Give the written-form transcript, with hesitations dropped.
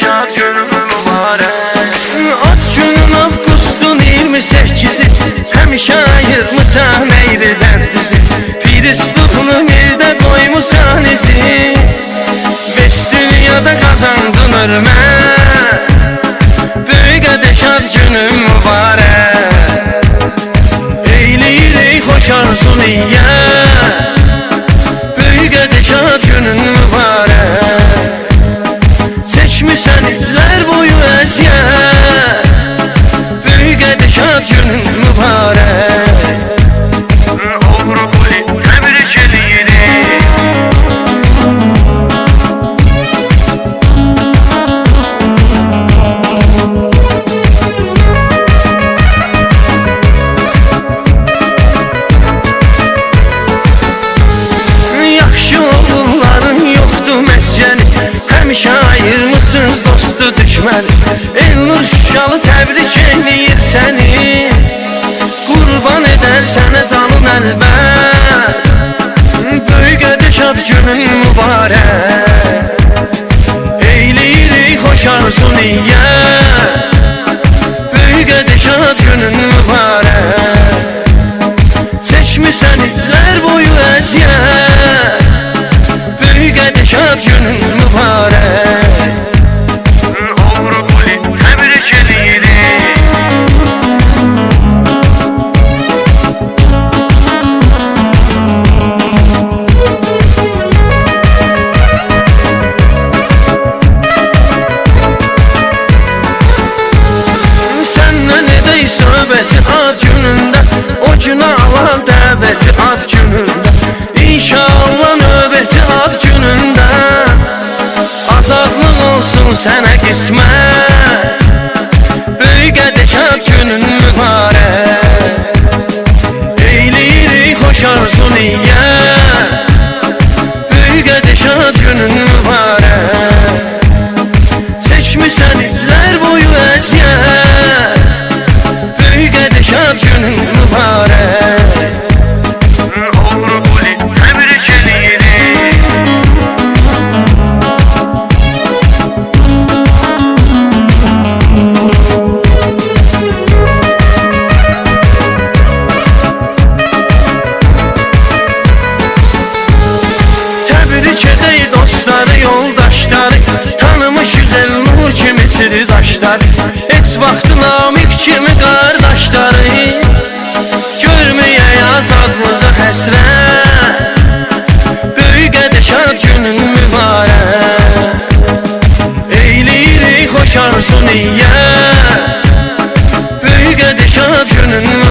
şad günün mübarək. Ad günün avqustun 28-i, həmişə ayırmısan eyrədən düzü. Piristufunu mirdə qoymusan izi, 5 dünyada qazandın hörmət. Böyük şad günün mübarək. Eyləyirik xoş arzu niyyət, böyük şad günün mübarək. Çəkmisən illər boyu əziyyət, böyük şad günün mübarək. Oğru quli təbrik eləyirik. Yaxşı oğulların yoxdur məscəni, həmişə ayırmısınız dostu düşməni. Elnur Şuşalı təbrik eləyir səni, qurban edər sənə canın əlbət. Böyük şad günün mübarək. Eyləyirik xoş arzu niyyət, böyük şad günün mübarək. Çəkmisən illər boyu əziyyət, böyük şad günün mübarək. Oğru quli təbrik eləyirik. Səndən edək söhbəti ad günündə, o günə alaq dəvəti ad günündə. İnşallah növbəti ad günündə, azadlıq olsun sənə qismət, böyük şad günün mübarək. Eyləyirik xoş arzu niyyət, böyük şad günün mübarək. Çəkmisən illər boyu əziyyət, böyük şad günün mübarək. Oğru quli təbrik eləyirik. Təbrik edək dostları, yoldaşları, tanımışıq Elnur kimi sirdaşları, heç vaxt Namiq kimi qardaşları. Görməyək azadlığa həsrət, böyük şad günün mübarək. Eyləyirik xoş arzu niyyət, böyük şad günün mübarək.